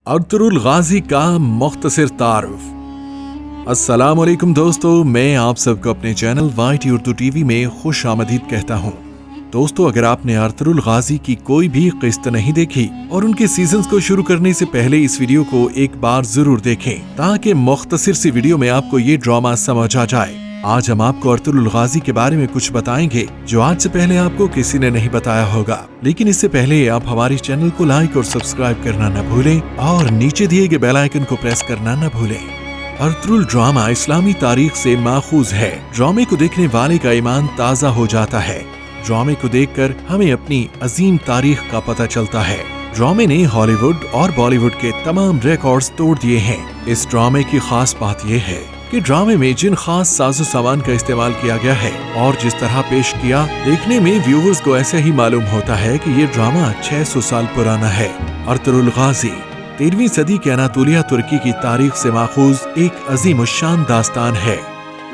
Ertugrul गाजी का मुख्तसर तारुफ। अस्सलाम वालेकुम दोस्तों, मैं आप सबको अपने चैनल वाइट उर्दू टीवी में खुश आमदीद कहता हूँ। दोस्तों, अगर आपने अर्तुरुल गाजी की कोई भी किस्त नहीं देखी और उनके सीजन्स को शुरू करने से पहले इस वीडियो को एक बार जरूर देखें ताकि मुख्तसर सी वीडियो में आपको ये ड्रामा समझ आ जाए। आज हम आपको अर्तुरुल गाजी के बारे में कुछ बताएंगे जो आज से पहले आपको किसी ने नहीं बताया होगा। लेकिन इससे पहले आप हमारे चैनल को लाइक और सब्सक्राइब करना न भूलें और नीचे दिए गए बेल आइकन को प्रेस करना न भूलें। अर्तुरुल ड्रामा इस्लामी तारीख से माखूज है। ड्रामे को देखने वाले का ईमान ताज़ा हो जाता है। ड्रामे को देखकर हमें अपनी अजीम तारीख का पता चलता है। ड्रामे ने हॉलीवुड और बॉलीवुड के तमाम रिकॉर्ड्स तोड़ दिए हैं। इस ड्रामे की खास बात यह है कि ड्रामे में जिन खास साजो सामान का इस्तेमाल किया गया है और जिस तरह पेश किया, देखने में व्यूअर्स को ऐसे ही मालूम होता है कि ये ड्रामा 600 साल पुराना है। अर्तुरुल गाजी 13वीं सदी के अनातोलिया तुर्की की तारीख से माखूज एक अजीम शान दास्तान है।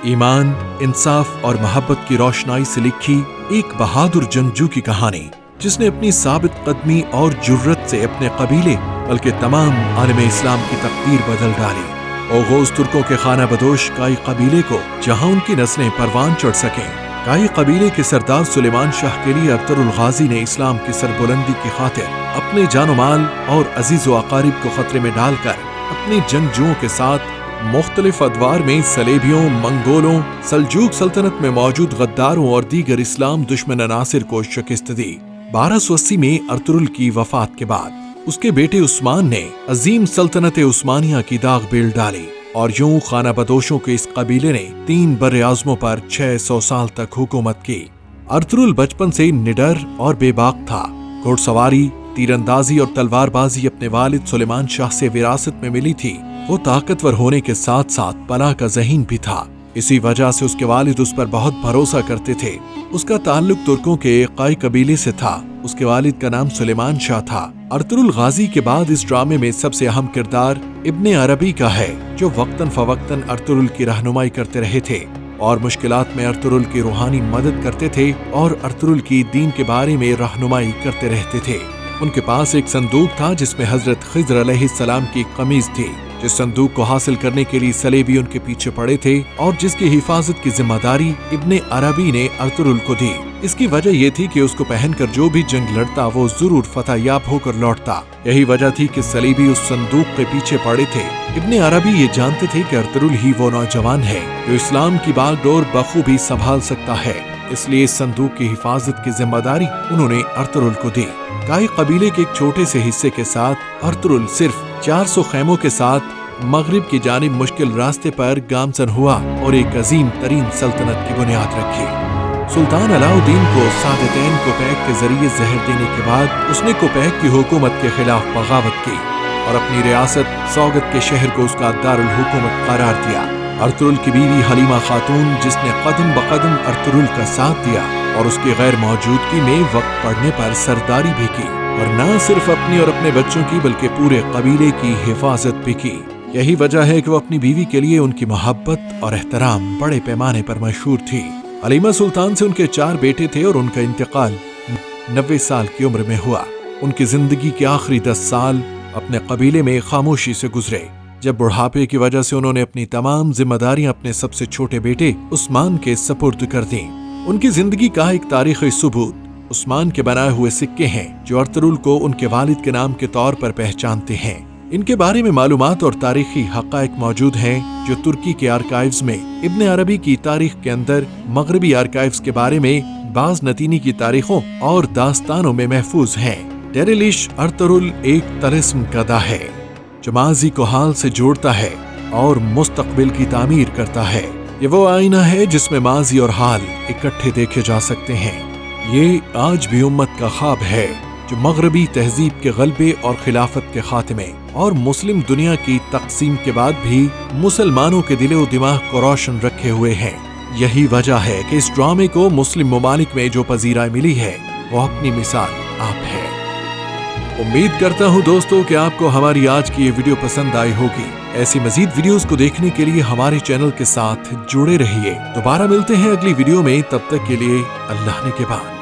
ईमान, इंसाफ और मोहब्बत की रोशनाई से लिखी एक बहादुर जंगजू की कहानी, जिसने अपनी साबित कदमी और जुर्रत से अपने कबीले बल्कि तमाम आलम इस्लाम की तकदीर बदल डाली। ओगोज तुर्कों के खाना बदोश काई कबीले को जहां उनकी नस्लें परवान चढ़ सकें, काई कबीले के सरदार सुलेमान शाह के लिए अर्तुरुल गाजी ने इस्लाम की सरबुलंदी की खातिर अपने जानो माल और अजीज व अकारिब को खतरे में डालकर अपने जंगजुओं के साथ मुख्तलिफ अदवार में सलेबियों, मंगोलों, सल्जूक सल्तनत में मौजूद गद्दारों और दीगर इस्लाम दुश्मन अनासिर को शिकस्त दी। 1280 में अर्तुरुल की वफात के बाद उसके बेटे उस्मान ने अजीम सल्तनत उस्मानिया की दाग बेल डाली और यूं खाना बदोशों के इस कबीले ने 3 बर्रे आज़मों पर 600 साल तक हुकूमत की। अर्तुरुल बचपन से निडर और बेबाक था। घुड़सवारी, तीरंदाजी और तलवारबाजी अपने वालिद सुलेमान शाह से विरासत में मिली थी। वो ताकतवर होने के साथ साथ पला का ज़हीन भी था। इसी वजह से उसके वालिद उस पर बहुत भरोसा करते थे। उसका ताल्लुक तुर्कों के काई कबीले से था। उसके वालिद का नाम सुलेमान शाह था। अर्तुरुल गाजी के बाद इस ड्रामे में सबसे अहम किरदार इब्ने अरबी का है, जो वक्तन फवक्तन अर्तुरुल की रहनुमाई करते रहे थे और मुश्किलात में अर्तुरुल की रूहानी मदद करते थे और अर्तुरुल की दीन के बारे में रहनुमाई करते रहते थे। उनके पास एक संदूक था जिसमें हजरत खिज़्र अलैहिस्सलाम की कमीज थी। जिस संदूक को हासिल करने के लिए सलेबी उनके पीछे पड़े थे और जिसकी हिफाजत की जिम्मेदारी इब्ने अरबी ने अर्तुरुल को दी। इसकी वजह ये थी कि उसको पहनकर जो भी जंग लड़ता वो जरूर फतह याब होकर लौटता। यही वजह थी कि सलेबी उस संदूक के पीछे पड़े थे। इब्ने अरबी ये जानते थे कि अर्तुरुल ही वो नौजवान है जो इस्लाम की बागडोर बखूबी संभाल सकता है, इसलिए इस संदूक की हिफाजत की जिम्मेदारी उन्होंने अर्तुरुल को दी। काई कबीले के एक छोटे से हिस्से के साथ अर्तुरुल सिर्फ 400 खैमों के साथ मगरिब की जानिब मुश्किल रास्ते पर गामजन हुआ और एक अजीम तरीन सल्तनत की बुनियाद रखी। सुल्तान अलाउद्दीन को सादतैन कोपैक के जरिए जहर देने के बाद उसने कोपैक की हुकूमत के खिलाफ बगावत की और अपनी रियासत सौगत के शहर को उसका दारुल हुकूमत करार दिया। अर्तुरुल की बीवी हलीमा खातून, जिसने कदम बकदम अर्तुरुल का साथ दिया और उसकी गैर मौजूदगी में वक्त पड़ने पर सरदारी भी की और न सिर्फ अपनी और अपने बच्चों की बल्कि पूरे कबीले की हिफाजत भी की। यही वजह है कि वो अपनी बीवी के लिए उनकी मोहब्बत और एहतराम बड़े पैमाने पर मशहूर थी। हलीमा सुल्तान से उनके 4 बेटे थे और उनका इंतकाल 90 साल की उम्र में हुआ। उनकी जिंदगी के आखिरी 10 साल अपने कबीले में खामोशी से गुजरे, जब बुढ़ापे की वजह से उन्होंने अपनी तमाम जिम्मेदारियां अपने सबसे छोटे बेटे उस्मान के सपुर्द कर दी। उनकी जिंदगी का एक तारीखी सबूत उस्मान के बनाए हुए सिक्के हैं जो अर्तुरुल को उनके वालिद के नाम के तौर पर पहचानते हैं। इनके बारे में मालूमात और तारीखी हक़ाइक़ मौजूद हैं जो तुर्की के आर्काइव्स में इब्ने अरबी की तारीख के अंदर मगरबी आर्काइव्स के बारे में बाज नतीनी की तारीखों और दास्तानों में महफूज हैं। डेरिलिश अर्तुरुल एक तलिस्म गदा है जो माजी को हाल से जोड़ता है और मुस्तकबिल की तामीर करता है। ये वो आईना है जिसमें माजी और हाल इकट्ठे देखे जा सकते हैं। ये आज भी उम्मत का ख्वाब है जो मगरबी तहजीब के गलबे और खिलाफत के खात्मे और मुस्लिम दुनिया की तकसीम के बाद भी मुसलमानों के दिलो दिमाग को रोशन रखे हुए हैं। यही वजह है कि इस ड्रामे को मुस्लिम ममालिक में जो पजीराई मिली है वो अपनी मिसाल आप है। उम्मीद करता हूँ दोस्तों कि आपको हमारी आज की ये वीडियो पसंद आई होगी। ऐसी मजीद वीडियोस को देखने के लिए हमारे चैनल के साथ जुड़े रहिए। दोबारा मिलते हैं अगली वीडियो में, तब तक के लिए अल्लाह ने के बाद।